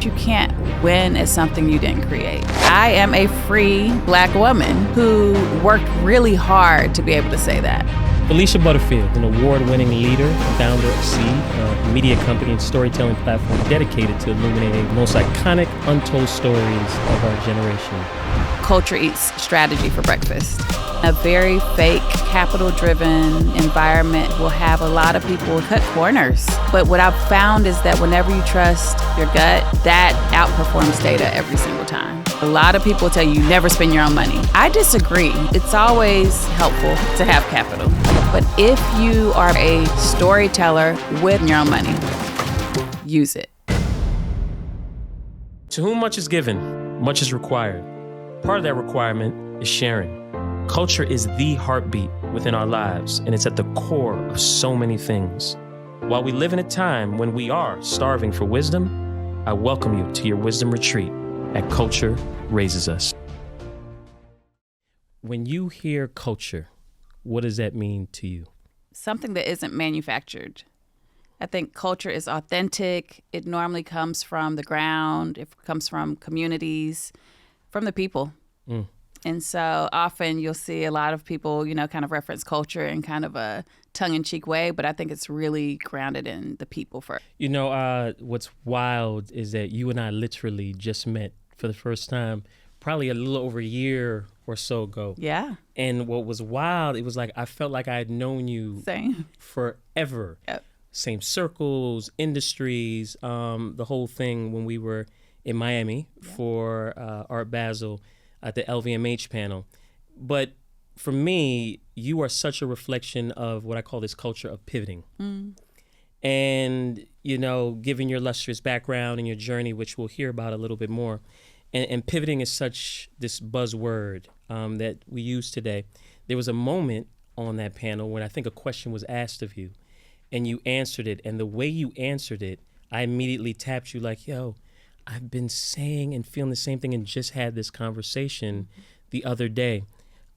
You can't win at something you didn't create. I am a free Black woman who worked really hard to be able to say that. Valeisha Butterfield, an award-winning leader and founder of Seed, a media company and storytelling platform dedicated to illuminating the most iconic, untold stories of our generation. Culture eats strategy for breakfast. A very fake, capital-driven environment will have a lot of people cut corners. But what I've found is that whenever you trust your gut, that outperforms data every single time. A lot of people tell you never spend your own money. I disagree. It's always helpful to have capital. But if you are a storyteller with your own money, use it. To whom much is given, much is required. Part of that requirement is sharing. Culture is the heartbeat within our lives, and it's at the core of so many things. While we live in a time when we are starving for wisdom, I welcome you to your wisdom retreat at Culture Raises Us. When you hear culture, what does that mean to you? Something that isn't manufactured. I think culture is authentic. It normally comes from the ground. It comes from communities, from the people. And so often you'll see a lot of people, kind of reference culture in kind of a tongue-in-cheek way, but I think it's really grounded in the people first. What's wild is that you and I literally just met for the first time probably a little over a year or so ago. Yeah. And what was wild, it was like I felt like I had known you forever. Yep. Same circles, industries, the whole thing when we were in Miami for Art Basel at the LVMH panel. But for me, you are such a reflection of what I call this culture of pivoting. And, given your illustrious background and your journey, which we'll hear about a little bit more, and pivoting is such this buzzword that we use today. There was a moment on that panel when I think a question was asked of you, and you answered it. And the way you answered it, I immediately tapped you like, yo, I've been saying and feeling the same thing and just had this conversation the other day.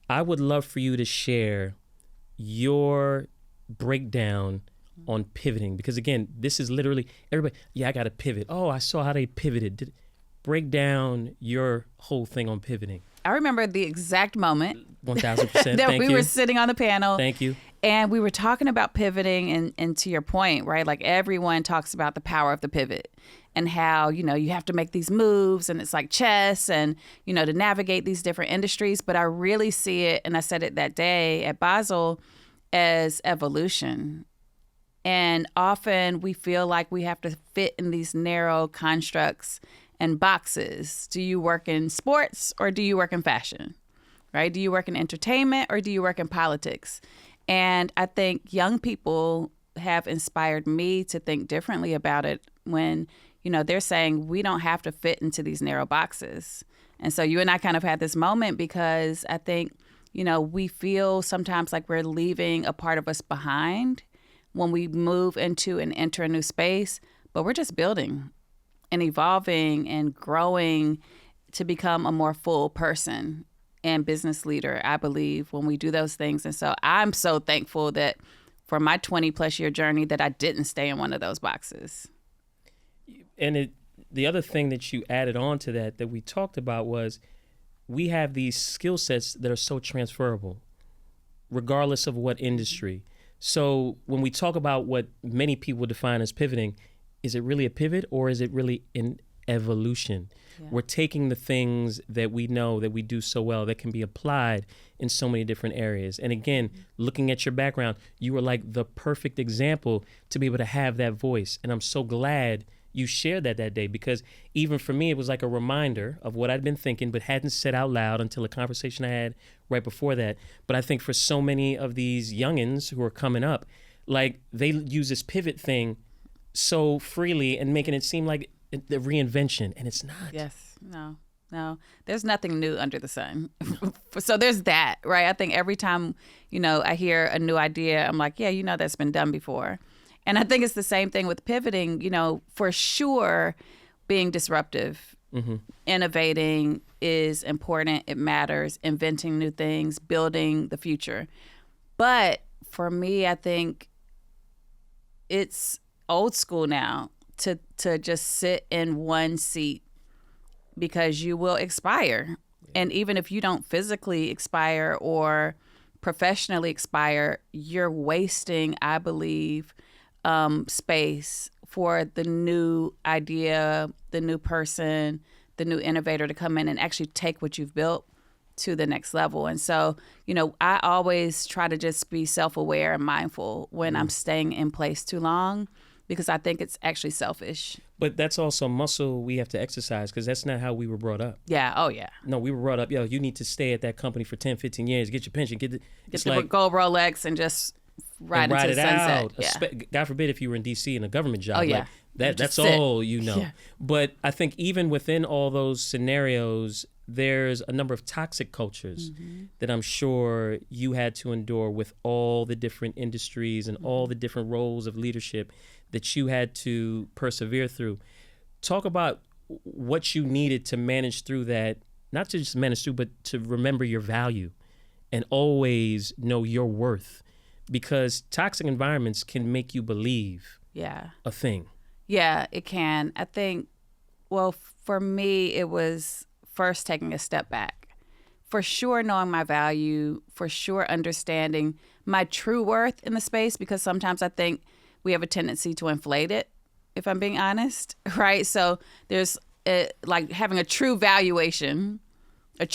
I would love for you to share your breakdown on pivoting, because again, this is literally everybody, I got to pivot. Oh, I saw how they pivoted. Break down your whole thing on pivoting. I remember the exact moment 1,000%. that we were sitting on the panel. Thank you. And we were talking about pivoting, and to your point, right? Like everyone talks about the power of the pivot and how, you have to make these moves and it's like chess and, to navigate these different industries. But I really see it, and I said it that day at Basel, as evolution. And often we feel like we have to fit in these narrow constructs and boxes. Do you work in sports or do you work in fashion, right? Do you work in entertainment or do you work in politics? And I think young people have inspired me to think differently about it when, they're saying we don't have to fit into these narrow boxes. And so you and I kind of had this moment because I think, we feel sometimes like we're leaving a part of us behind when we move into and enter a new space, but we're just building and evolving and growing to become a more full person and business leader, I believe, when we do those things. And so I'm so thankful that for my 20 plus year journey that I didn't stay in one of those boxes. And the other thing that you added on to that we talked about was we have these skill sets that are so transferable, regardless of what industry. So when we talk about what many people define as pivoting, is it really a pivot or is it really an evolution? Yeah. We're taking the things that we know that we do so well that can be applied in so many different areas. And again, looking at your background, you were like the perfect example to be able to have that voice. And I'm so glad you shared that day, because even for me, it was like a reminder of what I'd been thinking but hadn't said out loud until a conversation I had right before that. But I think for so many of these youngins who are coming up, like they use this pivot thing so freely and making it seem like the reinvention, and it's not. Yes, no, there's nothing new under the sun. So there's that, right? I think every time, I hear a new idea, I'm like, yeah, that's been done before. And I think it's the same thing with pivoting, for sure, being disruptive, innovating is important. It matters, inventing new things, building the future. But for me, I think it's old school now to just sit in one seat, because you will expire. And even if you don't physically expire or professionally expire, you're wasting, I believe, space for the new idea, the new person, the new innovator to come in and actually take what you've built to the next level. And so, I always try to just be self-aware and mindful when I'm staying in place too long, because I think it's actually selfish. But that's also muscle we have to exercise, because that's not how we were brought up. Yeah. Oh, yeah. No, we were brought up, you need to stay at that company for 10, 15 years, get your pension, get the gold Rolex and just ride into the sunset. Yeah. God forbid if you were in D.C. in a government job. Oh, yeah. That's all you know. Yeah. But I think even within all those scenarios, there's a number of toxic cultures that I'm sure you had to endure with all the different industries and all the different roles of leadership that you had to persevere through. Talk about what you needed to manage through that, not to just manage through, but to remember your value and always know your worth, because toxic environments can make you believe a thing. Yeah, it can. I think, well, for me, it was first taking a step back. For sure, knowing my value, for sure, understanding my true worth in the space, because sometimes I think we have a tendency to inflate it, if I'm being honest, right? So there's like having a true valuation. Do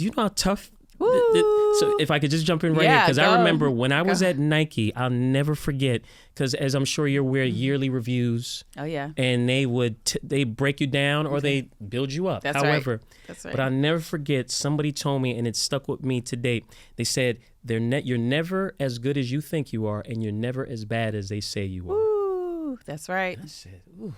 you know how tough? So if I could just jump in right here, because I remember when I was at Nike, I'll never forget, because as I'm sure you're aware, yearly reviews. Oh, yeah. And they would they break you down or they build you up. That's However, right. That's right. But I'll never forget, somebody told me, and it stuck with me to date. They said, you're never as good as you think you are, and you're never as bad as they say you are. Ooh, that's right. I said, ooh,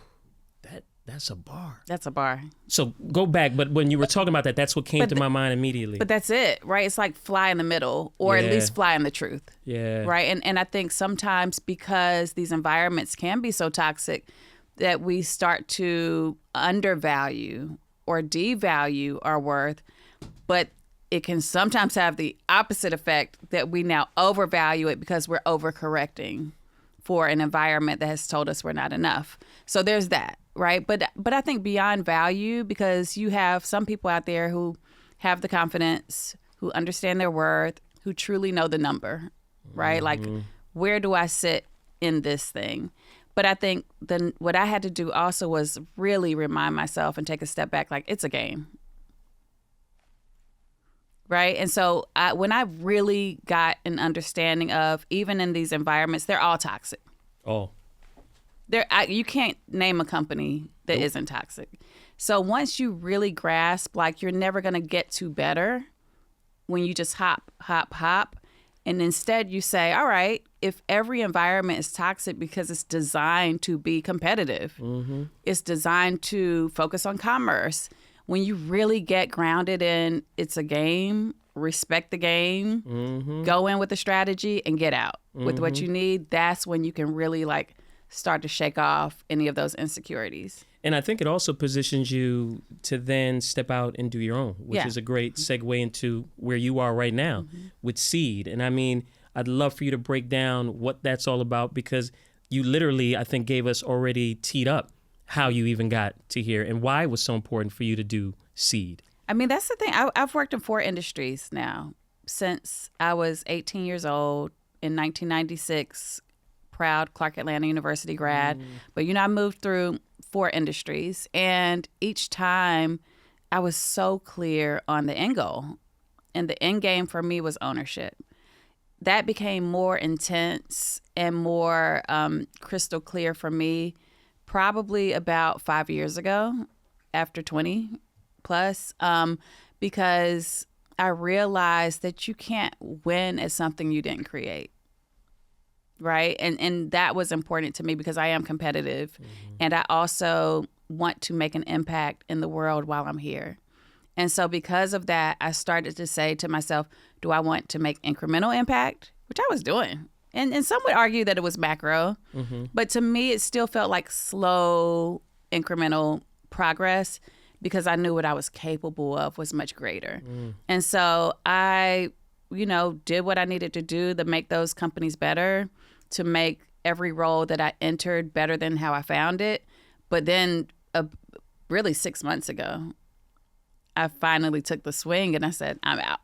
that's a bar. That's a bar. So go back, but when you were talking about that, that's what came to my mind immediately. But that's it, right? It's like fly in the middle, or at least fly in the truth. Yeah. Right? And I think sometimes because these environments can be so toxic that we start to undervalue or devalue our worth, but it can sometimes have the opposite effect, that we now overvalue it because we're overcorrecting for an environment that has told us we're not enough. So there's that, right? But I think beyond value, because you have some people out there who have the confidence, who understand their worth, who truly know the number, right? Like, where do I sit in this thing? But I think then what I had to do also was really remind myself and take a step back, like, it's a game. Right. And so when I really got an understanding of, even in these environments, they're all toxic. Oh, you can't name a company that isn't toxic. So once you really grasp, like, you're never going to get to better when you just hop. And instead you say, all right, if every environment is toxic because it's designed to be competitive, it's designed to focus on commerce. When you really get grounded in it's a game, respect the game, go in with a strategy and get out with what you need, that's when you can really like start to shake off any of those insecurities. And I think it also positions you to then step out and do your own, which is a great segue into where you are right now with Seed. And I mean, I'd love for you to break down what that's all about, because you literally, I think, gave us already teed up how you even got to here and why it was so important for you to do Seed. I mean, that's the thing. I've worked in 4 industries now since I was 18 years old in 1996, proud Clark Atlanta University grad. But, I moved through 4 industries, and each time I was so clear on the end goal. And the end game for me was ownership. That became more intense and more crystal clear for me probably about 5 years ago, after 20 plus, because I realized that you can't win at something you didn't create. Right. And that was important to me because I am competitive, and I also want to make an impact in the world while I'm here. And so because of that, I started to say to myself, do I want to make incremental impact, which I was doing? And some would argue that it was macro, but to me, it still felt like slow, incremental progress, because I knew what I was capable of was much greater. And so I, did what I needed to do to make those companies better, to make every role that I entered better than how I found it. But then really 6 months ago, I finally took the swing and I said, I'm out.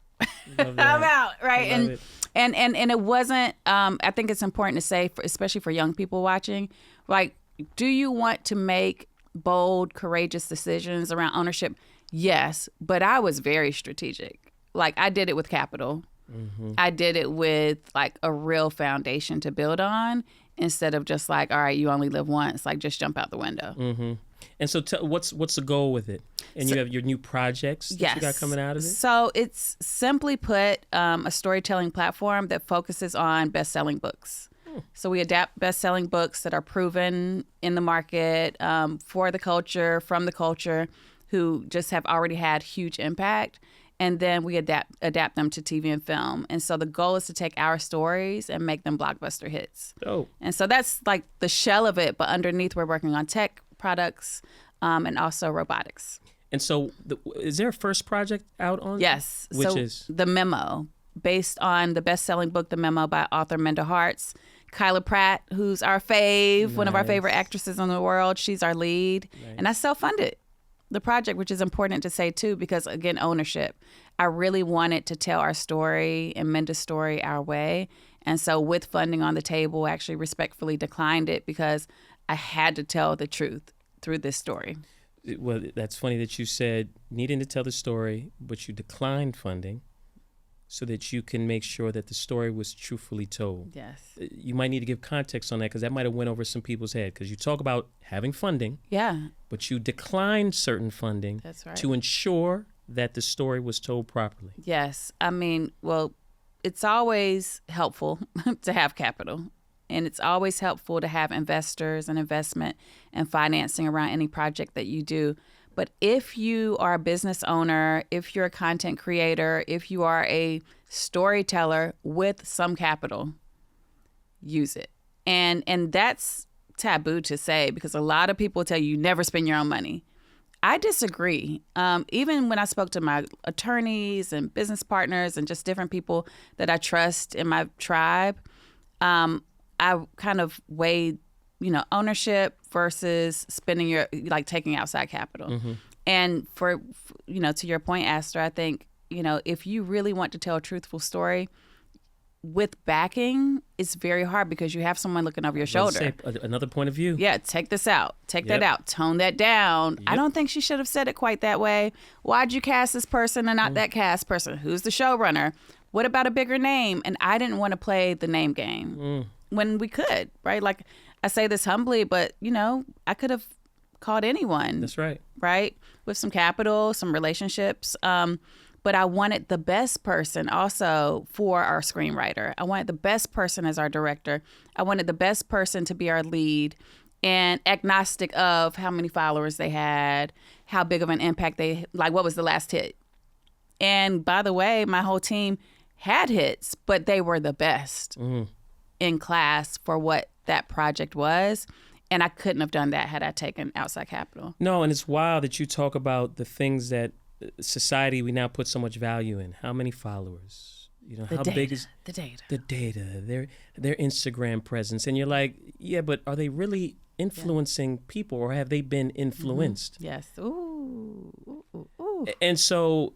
I'm out, right? And it wasn't, I think it's important to say, especially for young people watching, like, do you want to make bold, courageous decisions around ownership? Yes, but I was very strategic. Like, I did it with capital. Mm-hmm. I did it with like a real foundation to build on instead of just like, all right, you only live once, like just jump out the window. Mm-hmm. And so what's the goal with it? And you have your new projects that you got coming out of it? So it's simply put a storytelling platform that focuses on best-selling books. So we adapt best-selling books that are proven in the market for the culture, from the culture, who just have already had huge impact. And then we adapt them to TV and film. And so the goal is to take our stories and make them blockbuster hits. Oh. And so that's like the shell of it. But underneath, we're working on tech products and also robotics. And so is there a first project out on? Yes. Which is? The Memo, based on the best-selling book, The Memo by author Minda Harts. Kyla Pratt, who's our fave, one of our favorite actresses in the world. She's our lead. Nice. And I self-funded the project, which is important to say too, because again, ownership. I really wanted to tell our story and Minda's story our way. And so with funding on the table, I actually respectfully declined it because I had to tell the truth through this story. Well, that's funny that you said needing to tell the story, but you declined funding so that you can make sure that the story was truthfully told. Yes. You might need to give context on that because that might have went over some people's head because you talk about having funding. Yeah. But you declined certain funding. That's right. To ensure that the story was told properly. Yes. I mean, well, it's always helpful to have capital. And it's always helpful to have investors and investment and financing around any project that you do. But if you are a business owner, if you're a content creator, if you are a storyteller with some capital, use it. And that's taboo to say because a lot of people tell you never spend your own money. I disagree. Even when I spoke to my attorneys and business partners and just different people that I trust in my tribe, I kind of weighed, ownership versus spending taking outside capital. Mm-hmm. And for, to your point, Astor, I think, if you really want to tell a truthful story with backing, it's very hard because you have someone looking over your shoulder. Say, another point of view. Yeah, take this out. Take that out. Tone that down. Yep. I don't think she should have said it quite that way. Why'd you cast this person and not that cast person? Who's the showrunner? What about a bigger name? And I didn't want to play the name game when we could, right? Like, I say this humbly, but, I could have called anyone. That's right. Right? With some capital, some relationships. But I wanted the best person also for our screenwriter. I wanted the best person as our director. I wanted the best person to be our lead and agnostic of how many followers they had, how big of an impact what was the last hit. And by the way, my whole team had hits, but they were the best in class for what that project was. And I couldn't have done that had I taken outside capital. No, and it's wild that you talk about the things that society we now put so much value in. How many followers? How big is the data? The data, their Instagram presence. And you're like, yeah, but are they really influencing people or have they been influenced? Mm-hmm. Yes. Ooh. And so,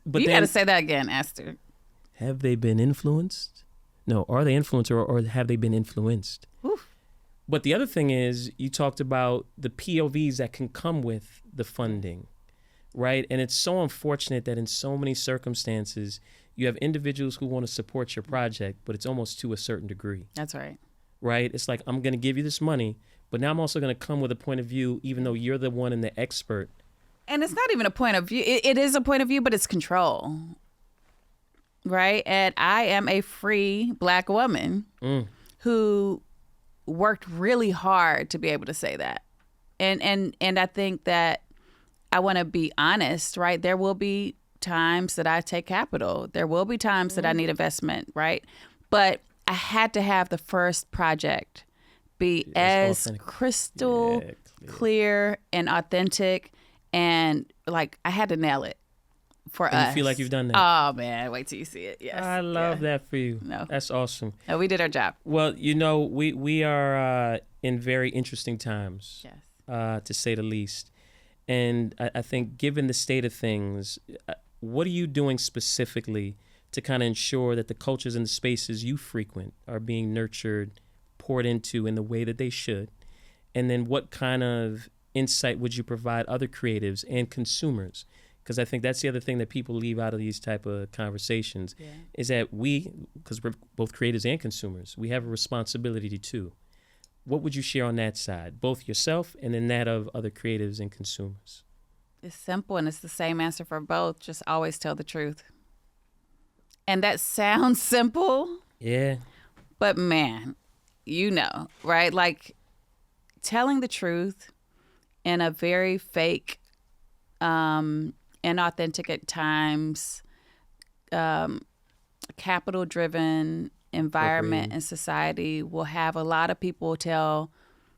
but you got to say that again, Astor. Have they been influenced? No, are they influenced or have they been influenced? Oof. But the other thing is, you talked about the POVs that can come with the funding, right? And it's so unfortunate that in so many circumstances, you have individuals who want to support your project, but it's almost to a certain degree. That's right. Right? It's like, I'm going to give you this money, but now I'm also going to come with a point of view, even though you're the one and the expert. And it's not even a point of view. It is a point of view, but it's control. Right? And I am a free Black woman who worked really hard to be able to say that. And I think that I want to be honest, right? There will be times that I take capital. There will be times that I need investment, right? But I had to have the first project be as crystal clear and authentic, and like I had to nail it. for and us. you feel like you've done that? Oh, man. Wait till you see it. Yes. I love that for you. No. That's awesome. No, we did our job. Well, we are in very interesting times, Yes. to say the least. And I think given the state of things, what are you doing specifically to kind of ensure that the cultures and the spaces you frequent are being nurtured, poured into in the way that they should? And then what kind of insight would you provide other creatives and consumers? Because I think that's the other thing that people leave out of these type of conversations, is that because we're both creators and consumers, we have a responsibility too. What would you share on that side, both yourself and then that of other creatives and consumers? It's simple, and it's the same answer for both. Just always tell the truth. And that sounds simple. Yeah. But man, right? Like telling the truth in a very fake, inauthentic at times, capital-driven environment and society will have a lot of people tell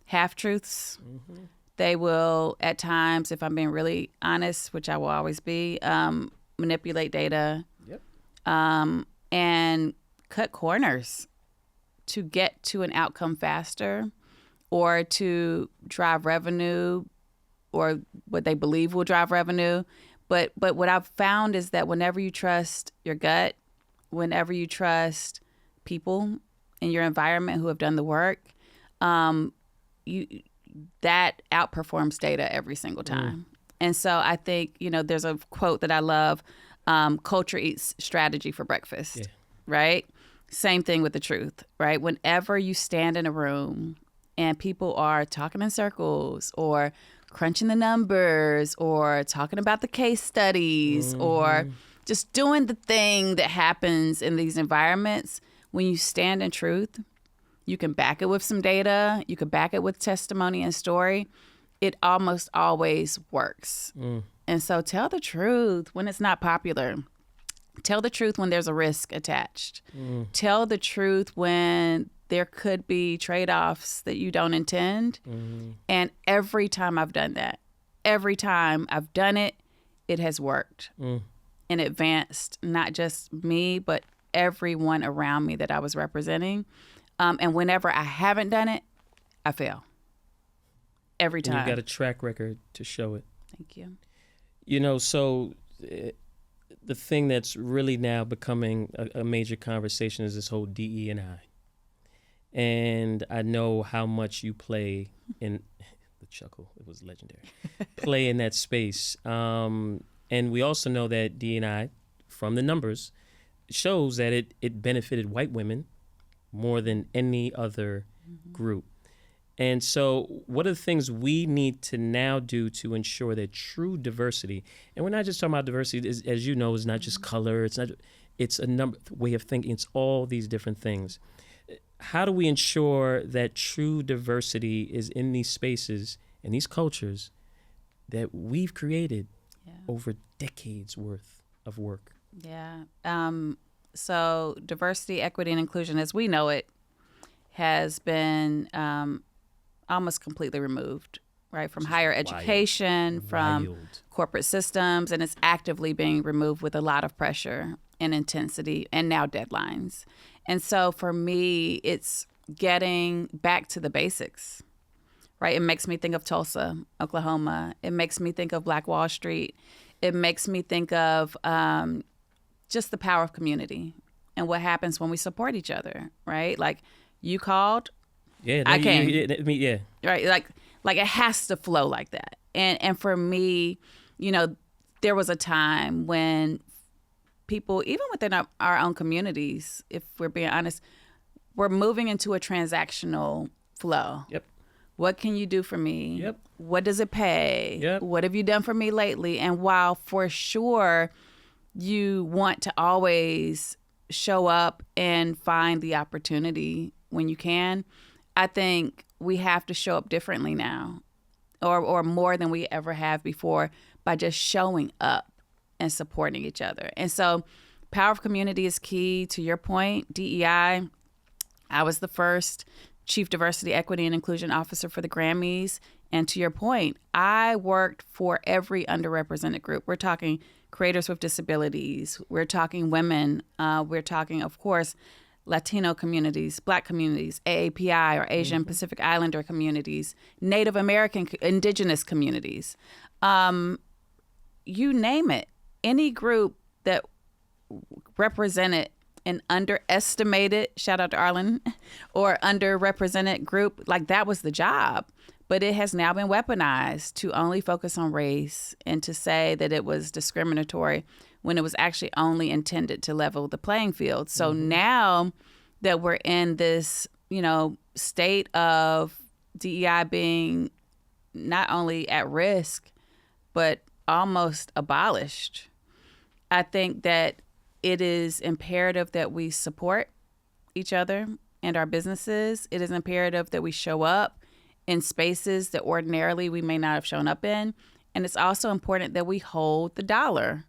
half-truths. Mm-hmm. They will, at times, if I'm being really honest, which I will always be, manipulate data. Yep. And cut corners to get to an outcome faster or to drive revenue or what they believe will drive revenue. But what I've found is that whenever you trust your gut, whenever you trust people in your environment who have done the work, that outperforms data every single time. And so I think, there's a quote that I love, culture eats strategy for breakfast, right? Same thing with the truth, right? Whenever you stand in a room and people are talking in circles or crunching the numbers or talking about the case studies or just doing the thing that happens in these environments, when you stand in truth, you can back it with some data, you can back it with testimony and story. It almost always works. And so tell the truth when it's not popular. Tell the truth when there's a risk attached. Tell the truth when there could be trade-offs that you don't intend. And every time I've done that, it has worked and advanced not just me, but everyone around me that I was representing. And whenever I haven't done it, I fail. Every time. And you've got a track record to show it. Thank you. So the thing that's really now becoming a major conversation is this whole DE&I. And I know how much you play in the chuckle. It was legendary. Play in that space. And we also know that DE&I, from the numbers, shows that it benefited white women more than any other group. And so what are the things we need to now do to ensure that true diversity, and we're not just talking about diversity, as you know, is not just color, it's a way of thinking, it's all these different things. How do we ensure that true diversity is in these spaces and these cultures that we've created over decades worth of work? Yeah. So diversity, equity, and inclusion, as we know it, has been almost completely removed, right? From higher education, from corporate systems, and it's actively being removed with a lot of pressure and intensity and now deadlines. And so for me, it's getting back to the basics, right? It makes me think of Tulsa, Oklahoma. It makes me think of Black Wall Street. It makes me think of just the power of community and what happens when we support each other, right? Like you called, I came. Right, like it has to flow like that. And for me, there was a time when people, even within our own communities, if we're being honest, we're moving into a transactional flow. Yep. What can you do for me? Yep. What does it pay? Yep. What have you done for me lately? And while for sure you want to always show up and find the opportunity when you can, I think we have to show up differently now or more than we ever have before by just showing up and supporting each other. And so power of community is key. To your point, DEI, I was the first Chief Diversity, Equity, and Inclusion Officer for the Grammys, And to your point, I worked for every underrepresented group. We're talking creators with disabilities. We're talking women. We're talking, of course, Latino communities, Black communities, AAPI or Asian Pacific Islander communities, Native American, indigenous communities. You name it. Any group that represented an underestimated, shout out to Arlen, or underrepresented group, like that was the job. But it has now been weaponized to only focus on race and to say that it was discriminatory when it was actually only intended to level the playing field. So now that we're in this, state of DEI being not only at risk, but almost abolished, I think that it is imperative that we support each other and our businesses. It is imperative that we show up in spaces that ordinarily we may not have shown up in. And it's also important that we hold the dollar.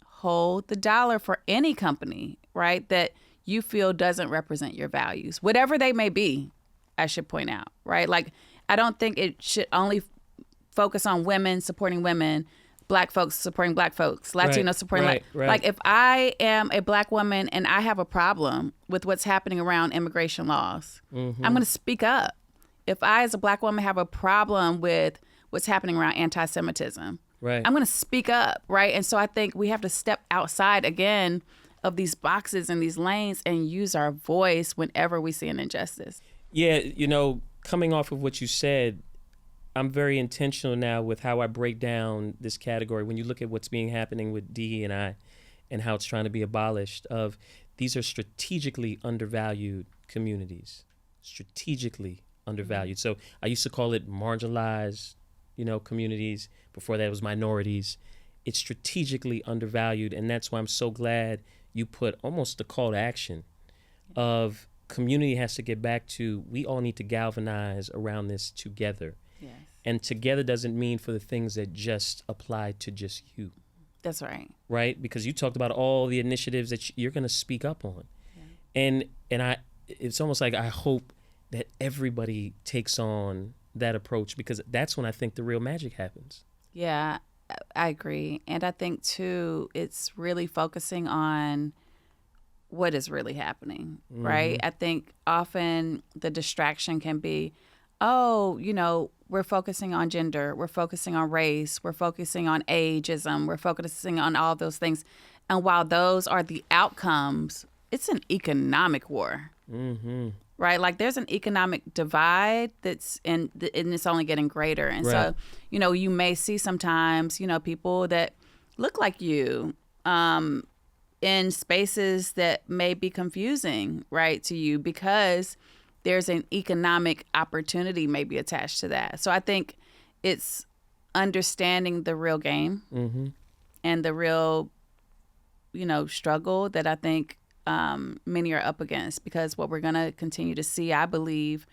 Hold the dollar for any company, right, that you feel doesn't represent your values, whatever they may be, I should point out, right? Like, I don't think it should only focus on women supporting women, Black folks supporting Black folks, Latinos supporting right. Like, if I am a Black woman and I have a problem with what's happening around immigration laws, I'm going to speak up. If I, as a Black woman, have a problem with what's happening around anti-Semitism, I'm going to speak up, right? And so I think we have to step outside, again, of these boxes and these lanes and use our voice whenever we see an injustice. Yeah, coming off of what you said, I'm very intentional now with how I break down this category. When you look at what's happening with DE&I and how it's trying to be abolished, of these are strategically undervalued communities, strategically undervalued. So I used to call it marginalized, communities. Before that, it was minorities. It's strategically undervalued, and that's why I'm so glad you put almost the call to action of community has to get back to, we all need to galvanize around this together. Yes. And together doesn't mean for the things that just apply to just you. That's right. Right? Because you talked about all the initiatives that you're going to speak up on. Yeah. And it's almost like I hope that everybody takes on that approach, because that's when I think the real magic happens. Yeah, I agree. And I think, too, it's really focusing on what is really happening, right? I think often the distraction can be, we're focusing on gender, we're focusing on race, we're focusing on ageism, we're focusing on all those things. And while those are the outcomes, it's an economic war, right? Like, there's an economic divide and it's only getting greater. And so, you may see sometimes, people that look like you in spaces that may be confusing, right, to you, because there's an economic opportunity maybe attached to that. So I think it's understanding the real game and the real, struggle that I think many are up against, because what we're going to continue to see, I believe,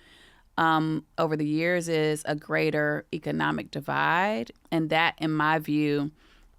over the years is a greater economic divide. And that, in my view,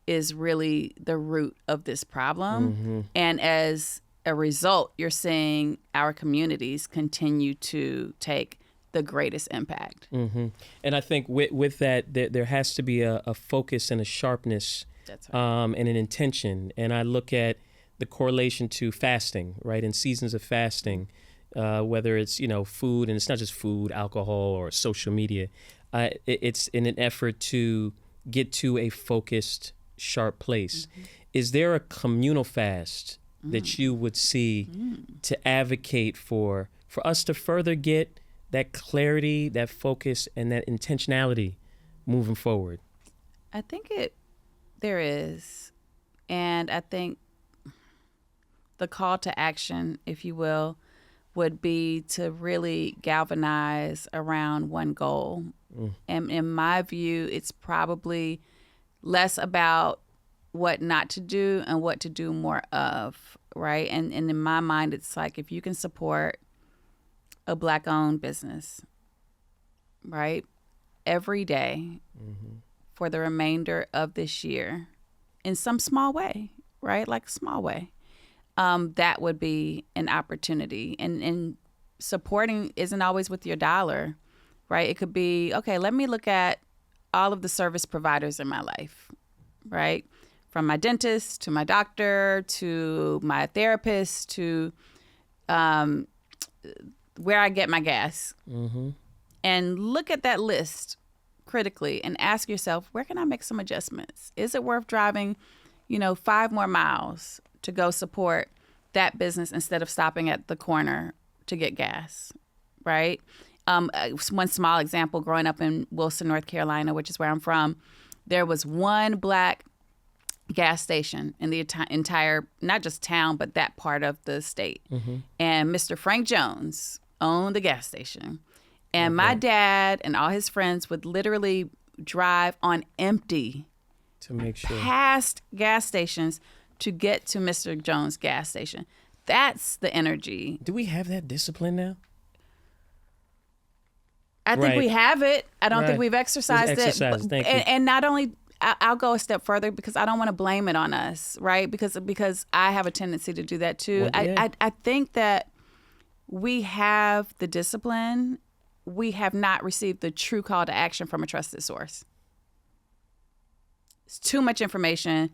is really the root of this problem. And as a result, you're seeing our communities continue to take the greatest impact. And I think with that, there has to be a focus and a sharpness. That's right. And an intention. And I look at the correlation to fasting, right? In seasons of fasting, whether it's, food, and it's not just food, alcohol, or social media. It's in an effort to get to a focused, sharp place. Is there a communal fast that you would see to advocate for us to further get that clarity, that focus, and that intentionality moving forward? I think there is. And I think the call to action, if you will, would be to really galvanize around one goal. And in my view, it's probably less about what not to do and what to do more of, right? And in my mind, it's like, if you can support a Black-owned business, right, every day for the remainder of this year in some small way, right, like a small way, that would be an opportunity. And supporting isn't always with your dollar, right? It could be, okay, let me look at all of the service providers in my life, right? From my dentist to my doctor to my therapist to where I get my gas. And look at that list critically and ask yourself, where can I make some adjustments? Is it worth driving, 5 more miles to go support that business instead of stopping at the corner to get gas, right? One small example, growing up in Wilson, North Carolina, which is where I'm from, there was one Black gas station in the entire, not just town, but that part of the state. And Mr. Frank Jones owned the gas station. And my dad and all his friends would literally drive on empty to make sure past gas stations to get to Mr. Jones' gas station. That's the energy. Do we have that discipline now? I think we have it. I don't think we've exercised it. Thank you. And not only, I'll go a step further because I don't want to blame it on us, right? Because I have a tendency to do that too. Well, yeah. I think that we have the discipline. We have not received the true call to action from a trusted source. It's too much information,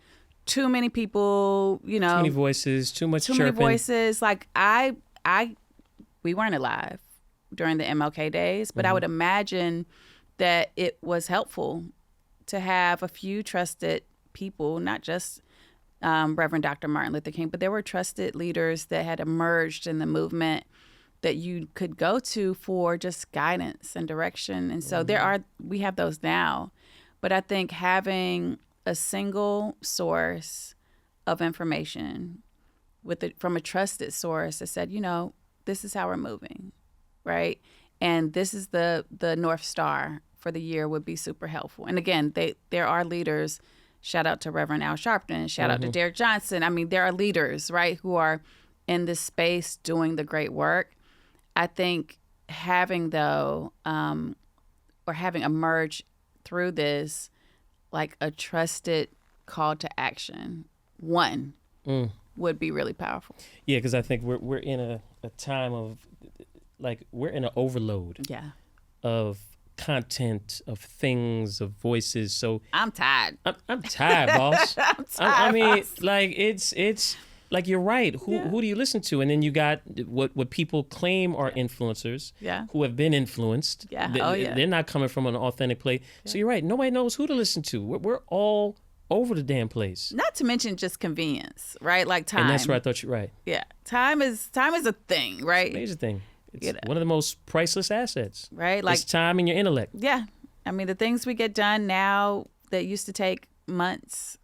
too many people, too many voices, too much chirping. Too many voices. Like we weren't alive during the MLK days, but I would imagine that it was helpful to have a few trusted people, not just Reverend Dr. Martin Luther King, but there were trusted leaders that had emerged in the movement that you could go to for just guidance and direction. And so we have those now. But I think having a single source of information from a trusted source that said, this is how we're moving, right? And this is the North Star for the year would be super helpful. And again, there are leaders. Shout out to Reverend Al Sharpton. Shout out to Derek Johnson. I mean, there are leaders, right, who are in this space doing the great work. I think having emerged through this, like a trusted call to action, would be really powerful. Yeah, because I think we're in a time of, we're in an overload of content, of things, of voices. So I'm tired. I'm tired, boss. I'm tired. I mean, it's like, you're right. Who do you listen to? And then you got what people claim are influencers who have been influenced. They're not coming from an authentic place. Yeah. So you're right. Nobody knows who to listen to. We're all over the damn place. Not to mention just convenience, right? Like time. And that's where I thought you're right. Yeah. Time is a thing, right? It's a major thing. It's one of the most priceless assets. Right? Like, it's time and your intellect. Yeah. I mean, the things we get done now that used to take months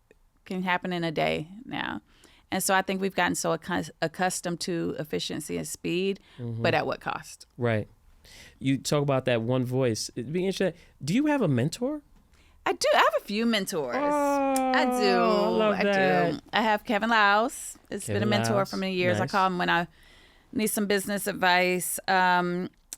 can happen in a day now. And so I think we've gotten so accustomed to efficiency and speed, but at what cost? Right. You talk about that one voice. It'd be interesting. Do you have a mentor? I do. I have a few mentors. I do. Love that. I have Kevin Laos. It's been a mentor for many years. Nice. I call him when I need some business advice.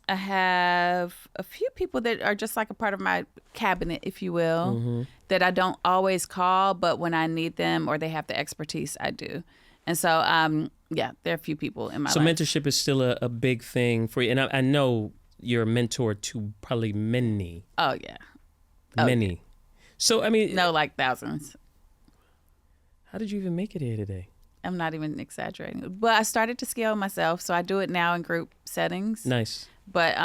I have a few people that are just like a part of my cabinet, if you will, that I don't always call, but when I need them or they have the expertise, I do. And so, there are a few people in my life. So mentorship is still a big thing for you. And I know you're a mentor to probably many. Oh, yeah. Many. Yeah. So, I mean. No, like thousands. How did you even make it here today? I'm not even exaggerating. But I started to scale myself, so I do it now in group settings. Nice. But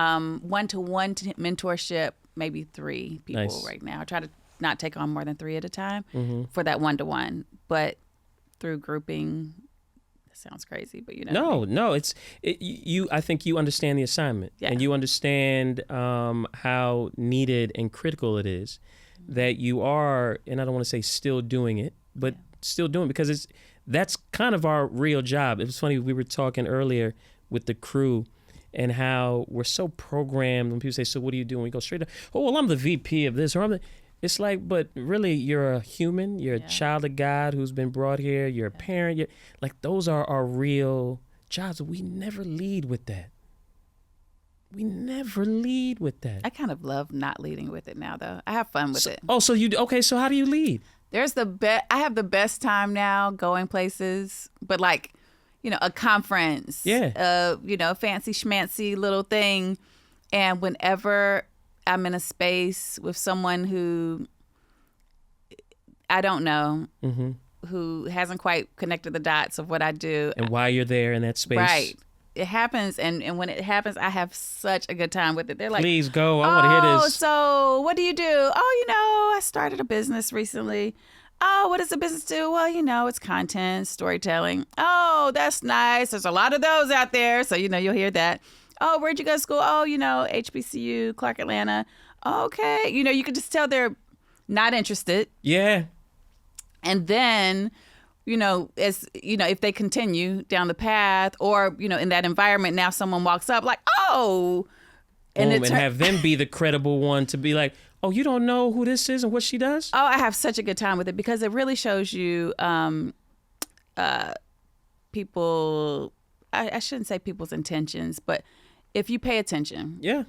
one-to-one mentorship, maybe 3 people right now. I try to not take on more than 3 at a time for that one-to-one. But through grouping, that sounds crazy, but No, I think you understand the assignment, and you understand how needed and critical it is that you are, and I don't want to say still doing it, but still doing it, because that's kind of our real job. It was funny, we were talking earlier with the crew and how we're so programmed when people say, so what are you doing? We go straight to, oh, well, I'm the VP of this, or it's like, but really you're a human, you're a child of God who's been brought here, you're a parent, those are our real jobs. We never lead with that. I kind of love not leading with it now, though. I have fun with it. Oh, so so how do you lead? I have the best time now going places, but a conference, fancy schmancy little thing. And whenever I'm in a space with someone who I don't know, who hasn't quite connected the dots of what I do. And why you're there in that space. Right. It happens, and when it happens, I have such a good time with it. They're like, please go. I want to hear this. So what do you do? Oh, I started a business recently. Oh, what does the business do? Well, it's content, storytelling. Oh, that's nice. There's a lot of those out there. So, you'll hear that. Oh, where'd you go to school? Oh, HBCU, Clark Atlanta. Okay. You can just tell they're not interested. Yeah. And then, if they continue down the path or, in that environment, now someone walks up like, oh. And have them be the credible one to be like, oh, you don't know who this is and what she does? Oh, I have such a good time with it because it really shows you people, I shouldn't say people's intentions, but if you pay attention. Yeah.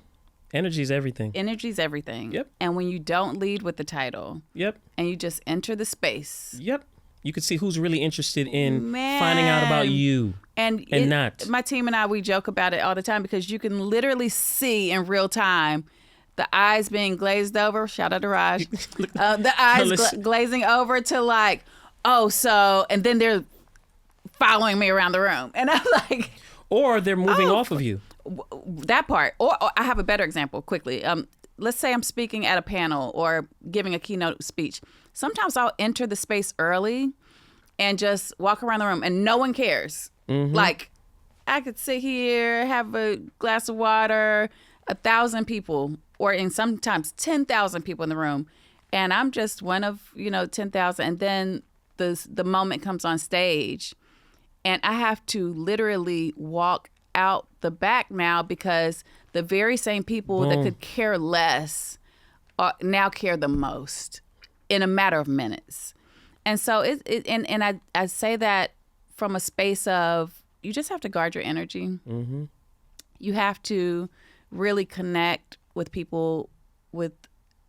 Energy is everything. Energy's everything. Yep. And when you don't lead with the title. Yep. And you just enter the space. Yep. You can see who's really interested in finding out about you and not. My team and I, we joke about it all the time because you can literally see in real time the eyes being glazed over. Shout out to Raj. The eyes glazing over to like, and then they're following me around the room. And I'm like. Or they're moving off of you. That part. Or I have a better example quickly. Let's say I'm speaking at a panel or giving a keynote speech. Sometimes I'll enter the space early and just walk around the room and no one cares. Mm-hmm. Like I could sit here, have a glass of water, 1,000 people, or in sometimes 10,000 people in the room. And I'm just one of, 10,000. And then the moment comes on stage and I have to literally walk out the back now because the very same people that could care less now care the most in a matter of minutes. And so I say that from a space of you just have to guard your energy. Mm-hmm. You have to really connect with people with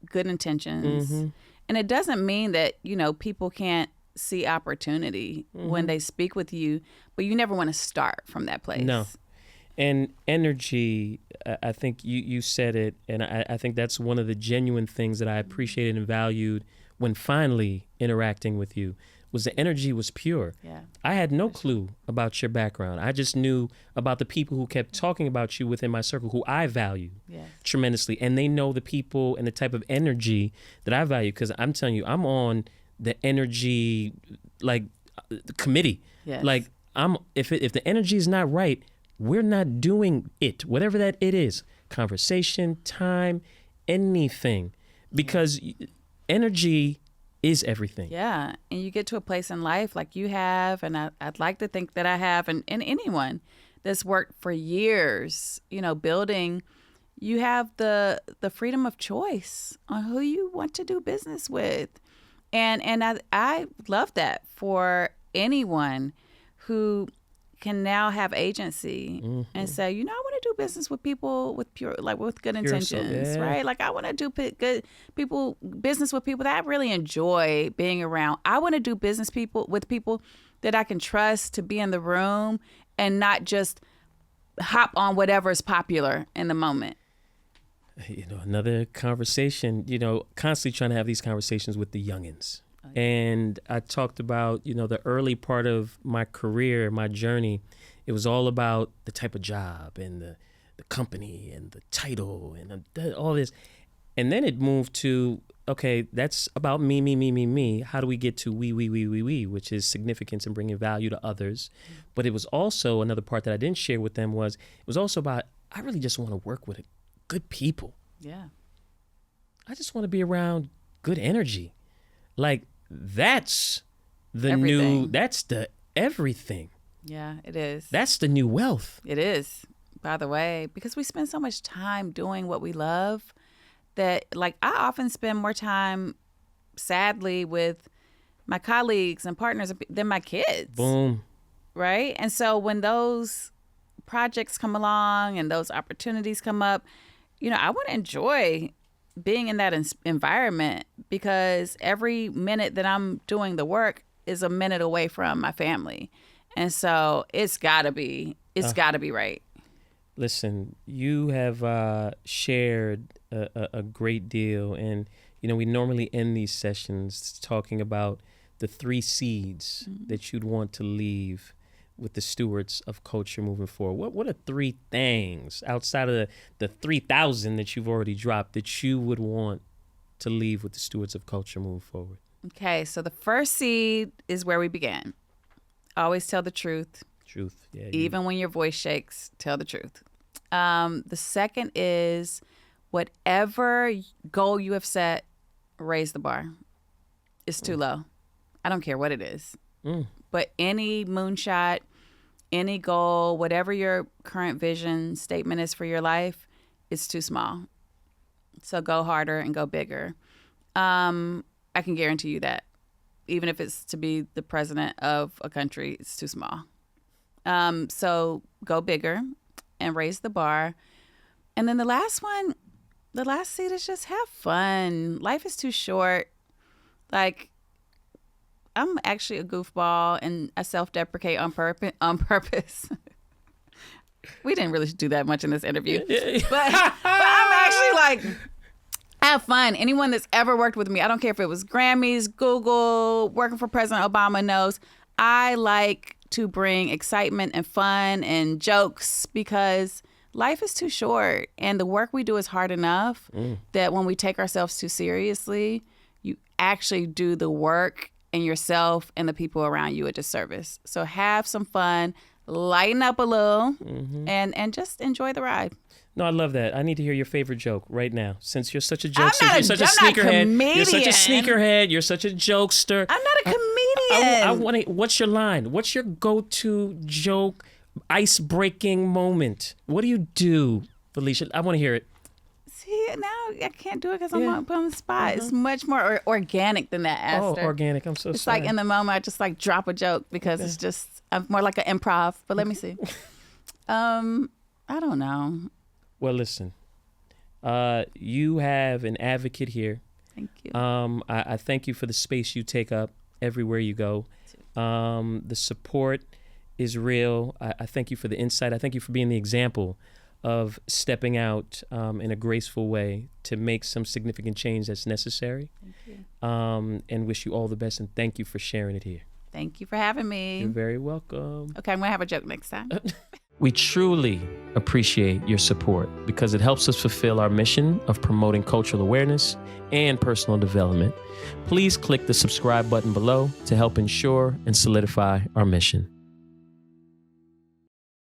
good intentions. Mm-hmm. And it doesn't mean that, people can't see opportunity when they speak with you, but you never want to start from that place. No. And energy, I think you said it, and I think that's one of the genuine things that I appreciated and valued when finally interacting with you, was the energy was pure. Yeah. I had no clue about your background. I just knew about the people who kept talking about you within my circle, who I value tremendously. And they know the people and the type of energy that I value, because I'm telling you, I'm on the energy, committee. Yes. Like, if the energy is not right, we're not doing it, whatever that it is, conversation, time, anything, because energy is everything. Yeah. And you get to a place in life like you have, and I'd like to think that I have, and anyone that's worked for years, building, you have the freedom of choice on who you want to do business with. And I love that for anyone who can now have agency and say, I want to do business with people with with good intentions, right? Like I want to do business with people that I really enjoy being around. I want to do business with people that I can trust to be in the room and not just hop on whatever is popular in the moment. Another conversation, constantly trying to have these conversations with the youngins. And I talked about, the early part of my career, my journey, it was all about the type of job and the company and the title and all this. And then it moved to, okay, that's about me. How do we get to we, which is significance and bringing value to others. But it was also another part that I didn't share with them it was also about, I really just want to work with good people. Yeah. I just want to be around good energy. Like, that's the everything. That's the everything. Yeah, it is. That's the new wealth. It is, by the way, because we spend so much time doing what we love that, I often spend more time, sadly, with my colleagues and partners than my kids. Boom. Right? And so when those projects come along and those opportunities come up, I want to enjoy being in that environment, because every minute that I'm doing the work is a minute away from my family. And so it's gotta be right. Listen, you have shared a great deal. And, we normally end these sessions talking about the 3 seeds that you'd want to leave with the stewards of culture moving forward. What are 3 things outside of the 3,000 that you've already dropped that you would want to leave with the stewards of culture moving forward? Okay, so the first seed is where we began. Always tell the truth. Truth, yeah. Even when your voice shakes, tell the truth. The second is whatever goal you have set, raise the bar. It's too low. I don't care what it is. But any moonshot, any goal, whatever your current vision statement is for your life, it's too small. So go harder and go bigger. I can guarantee you that. Even if it's to be the president of a country, it's too small. So go bigger and raise the bar. And then the last seed is just have fun. Life is too short. Like, I'm actually a goofball and I self-deprecate on purpose. We didn't really do that much in this interview. But I'm actually like, have fun. Anyone that's ever worked with me, I don't care if it was Grammys, Google, working for President Obama, knows I like to bring excitement and fun and jokes because life is too short and the work we do is hard enough that when we take ourselves too seriously, you actually do the work and yourself and the people around you a disservice. So have some fun, lighten up a little, and just enjoy the ride. No, I love that. I need to hear your favorite joke right now. Since you're such a jokester, I'm you're such a sneakerhead, you're such a jokester. I'm not a comedian. I want to. What's your line? What's your go-to joke, ice-breaking moment? What do you do, Valeisha? I want to hear it. See, now I can't do it because I'm put on the spot. It's much more organic than that, Astor. Oh, organic. I'm so sorry. It's like in the moment, I just like drop a joke because it's just I'm more like an improv. But let me see. I don't know. Well, listen, you have an advocate here. Thank you. I thank you for the space you take up everywhere you go. The support is real. I thank you for the insight. I thank you for being the example of stepping out in a graceful way to make some significant change that's necessary. Thank you. And wish you all the best, and thank you for sharing it here. Thank you for having me. You're very welcome. Okay, I'm going to have a joke next time. We truly appreciate your support because it helps us fulfill our mission of promoting cultural awareness and personal development. Please click the subscribe button below to help ensure and solidify our mission.